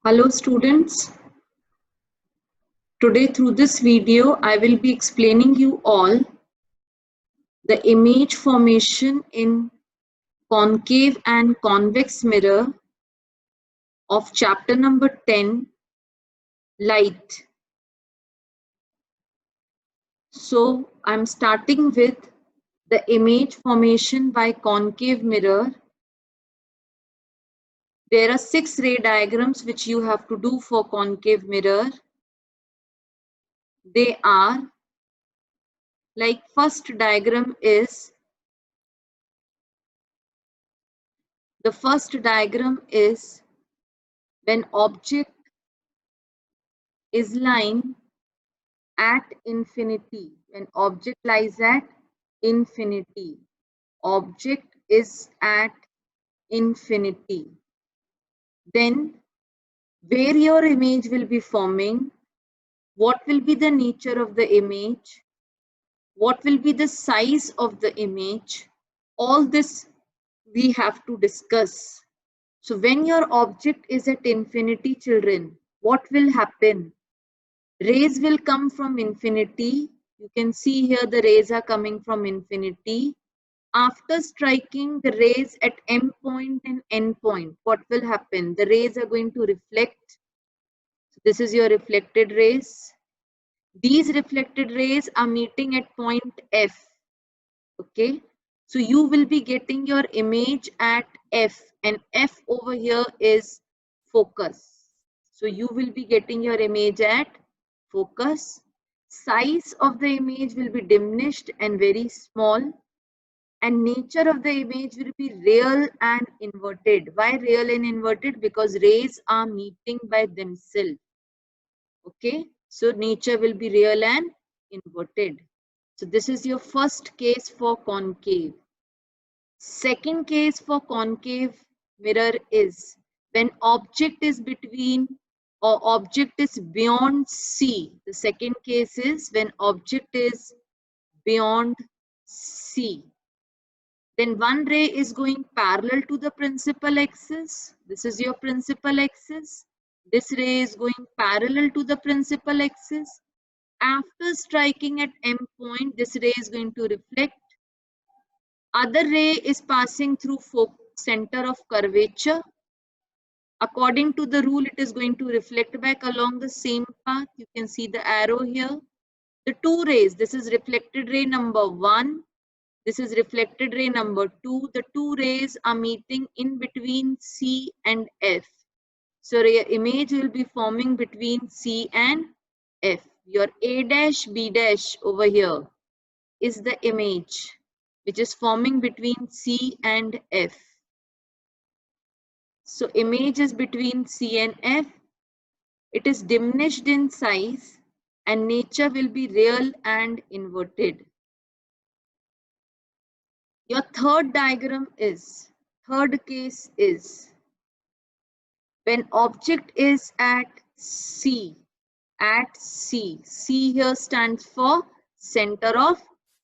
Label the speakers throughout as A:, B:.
A: Hello students, today through this video I will be explaining you all the image formation in concave and convex mirror of chapter number 10, light. So I'm starting with the image formation by concave mirror. There are 6 ray diagrams which you have to do for concave mirror. They are like first diagram is when object is lying at infinity. When object lies at infinity, object is at infinity, then where your image will be forming, what will be the nature of the image, what will be the size of the image, all this we have to discuss. So when your object is at infinity, children, what will happen? Rays will come from infinity. You can see here the rays are coming from infinity. After striking the rays at M point and N point, what will happen? The rays are going to reflect. So this is your reflected rays. These reflected rays are meeting at point F. Okay. So you will be getting your image at F, and F over here is focus. So you will be getting your image at focus. Size of the image will be diminished and very small, and nature of the image will be real and inverted. Why real and inverted? Because rays are meeting by themselves. Okay, so nature will be real and inverted. So this is your first case for concave. Second case for concave mirror is when object is between or object is beyond C. The second case is when object is beyond C. Then one ray is going parallel to the principal axis. This is your principal axis. This ray is going parallel to the principal axis. After striking at M point, this ray is going to reflect. Other ray is passing through center of curvature. According to the rule, it is going to reflect back along the same path. You can see the arrow here. The two rays, this is reflected ray number 1. This is reflected ray number 2. The two rays are meeting in between C and F. So your image will be forming between C and F. Your A dash, B dash over here is the image which is forming between C and F. So image is between C and F. It is diminished in size and nature will be real and inverted. Your third case is when object is at C. C here stands for center of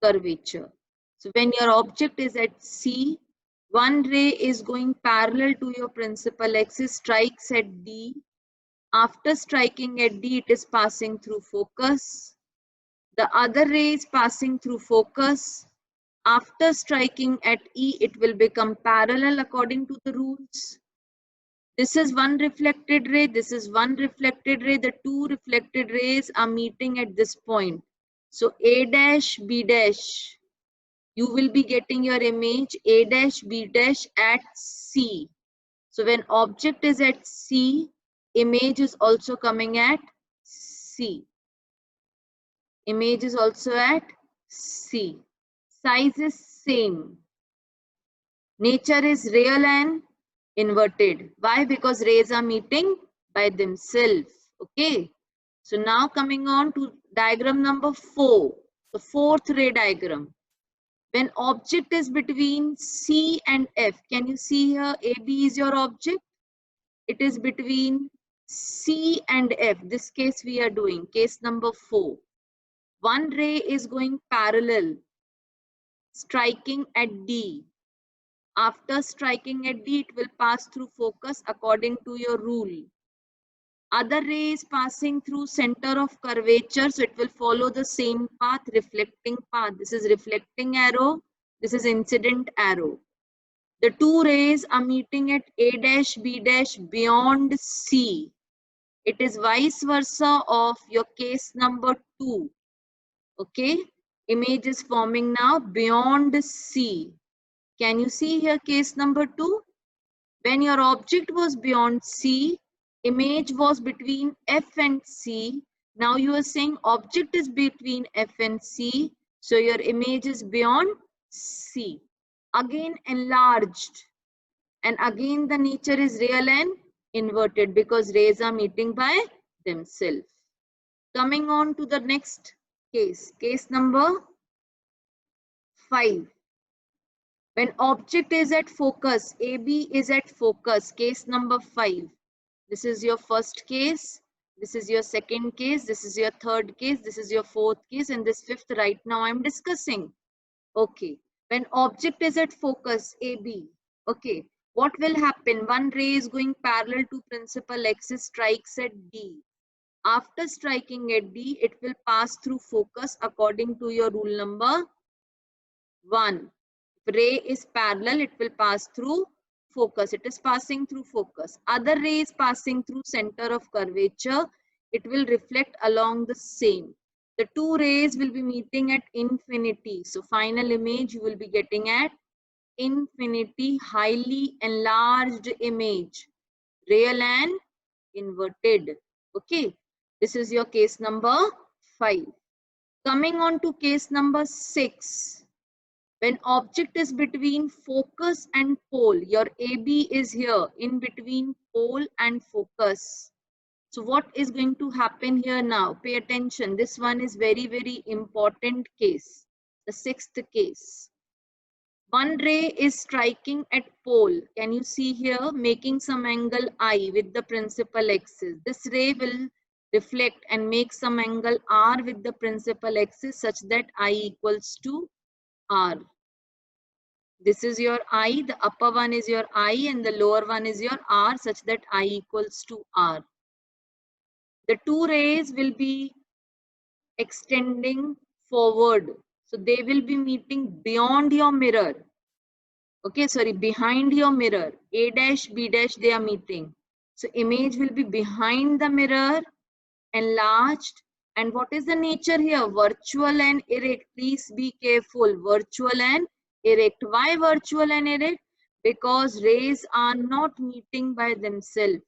A: curvature. So when your object is at C, one ray is going parallel to your principal axis, strikes at D. After striking at D, it is passing through focus. The other ray is passing through focus. After striking at E, it will become parallel according to the rules. This is one reflected ray, this is one reflected ray. The two reflected rays are meeting at this point. So A dash, B dash, you will be getting your image A dash, B dash at C. So when object is at C, image is also coming at C. Image is also at C. Size is same. Nature is real and inverted. Why? Because rays are meeting by themselves. Okay. So now coming on to diagram number 4, the fourth ray diagram. When object is between C and F, can you see here AB is your object? It is between C and F. This case we are doing, case number 4. One ray is going parallel, striking at D. After striking at D, it will pass through focus according to your rule. Other ray is passing through center of curvature, so it will follow the same path, reflecting path. This is reflecting arrow, this is incident arrow. The two rays are meeting at A dash, B dash beyond C. It is vice versa of your case number 2. Okay, image is forming now beyond C. Can you see here case number 2? When your object was beyond C, image was between F and C. Now you are saying object is between F and C, so your image is beyond C. Again enlarged, and again the nature is real and inverted because rays are meeting by themselves. Coming on to the next case, case number 5. When object is at focus, AB is at focus, case number 5. This is your first case, this is your second case, this is your third case, this is your fourth case, and this fifth right now I'm discussing. Okay, when object is at focus, AB, okay, what will happen? One ray is going parallel to principal axis, strikes at D. After striking at D, it will pass through focus according to your rule number 1. If ray is parallel, it will pass through focus. It is passing through focus. Other ray is passing through center of curvature. It will reflect along the same. The two rays will be meeting at infinity. So final image you will be getting at infinity, highly enlarged image, real and inverted. Okay, this is your case number 5. Coming on to case number 6. When object is between focus and pole, your AB is here in between pole and focus. So what is going to happen here now? Pay attention. This one is very, very important case. The 6th case. One ray is striking at pole. Can you see here? Making some angle I with the principal axis. This ray will reflect and make some angle R with the principal axis such that I equals to R. This is your I, the upper one is your I and the lower one is your R such that I equals to R. The two rays will be extending forward. So they will be meeting beyond your mirror. Okay, sorry, behind your mirror. A dash, B dash, they are meeting. So image will be behind the mirror, enlarged. And what is the nature here? Virtual and erect. Please be careful. Virtual and erect. Why virtual and erect? Because rays are not meeting by themselves.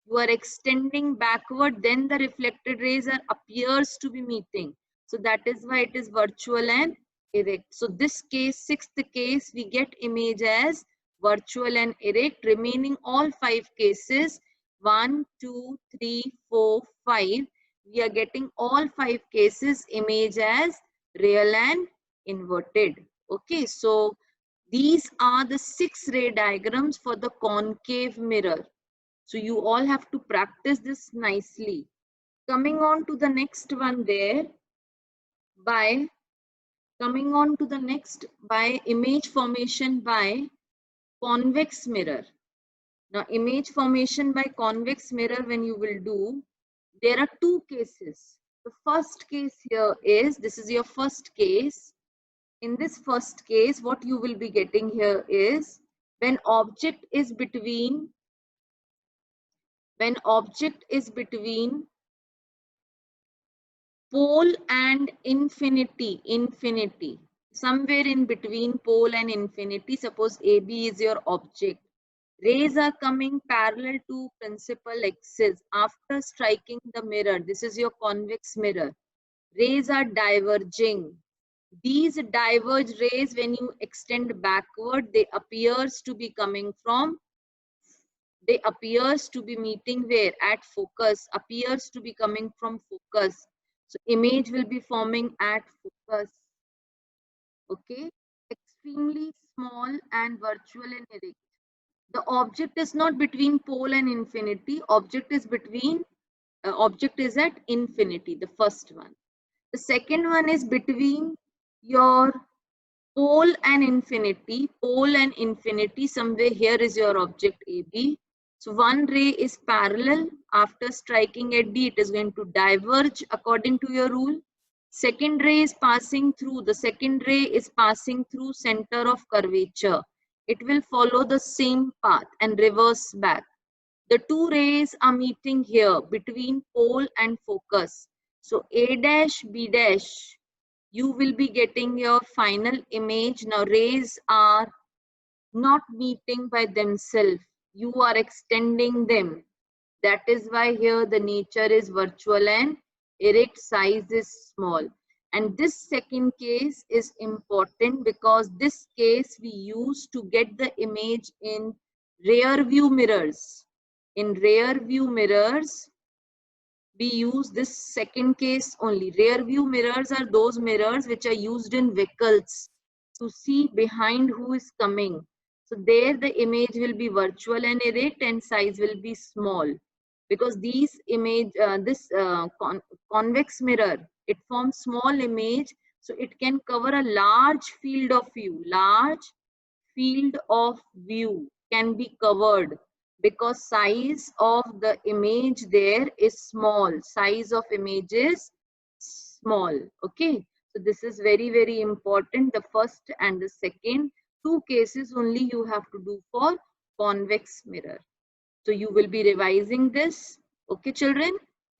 A: You are extending backward, then the reflected rays appears to be meeting. So that is why it is virtual and erect. So this case, 6th case, we get image as virtual and erect. Remaining all 5 cases, 1, 2, 3, 4, 5. We are getting all 5 cases image as real and inverted. Okay, so these are the 6 ray diagrams for the concave mirror. So you all have to practice this nicely. Coming on to the next one there, by image formation by convex mirror. Now image formation by convex mirror, when you will do, there are 2 cases. The first case here is, this is your first case. In this first case, what you will be getting here is when object is between pole and infinity, somewhere in between pole and infinity. Suppose AB is your object. Rays are coming parallel to principal axis after striking the mirror. This is your convex mirror. Rays are diverging. These diverged rays, when you extend backward, they appears to be meeting where? At focus, appears to be coming from focus. So image will be forming at focus. Okay, extremely small and virtual and erect. The object is not between pole and infinity. Object is at infinity, the first one. The second one is between your pole and infinity. Somewhere here is your object AB. So one ray is parallel, after striking at D, it is going to diverge according to your rule. Second ray is passing through, the second ray is passing through center of curvature. It will follow the same path and reverse back. The two rays are meeting here between pole and focus. So A dash, B dash, you will be getting your final image. Now rays are not meeting by themselves. You are extending them. That is why here the nature is virtual and erect, size is small. And this second case is important because this case we use to get the image in rear view mirrors. In rear view mirrors, we use this second case only. Rear view mirrors are those mirrors which are used in vehicles to see behind who is coming. So there the image will be virtual and erect and size will be small, because these image, convex mirror, it forms small image, so it can cover a large field of view. Large field of view can be covered because size of the image there is small. Size of image is small. Okay, so this is very, very important. The first and the second two cases only you have to do for convex mirror. So you will be revising this. Okay, children.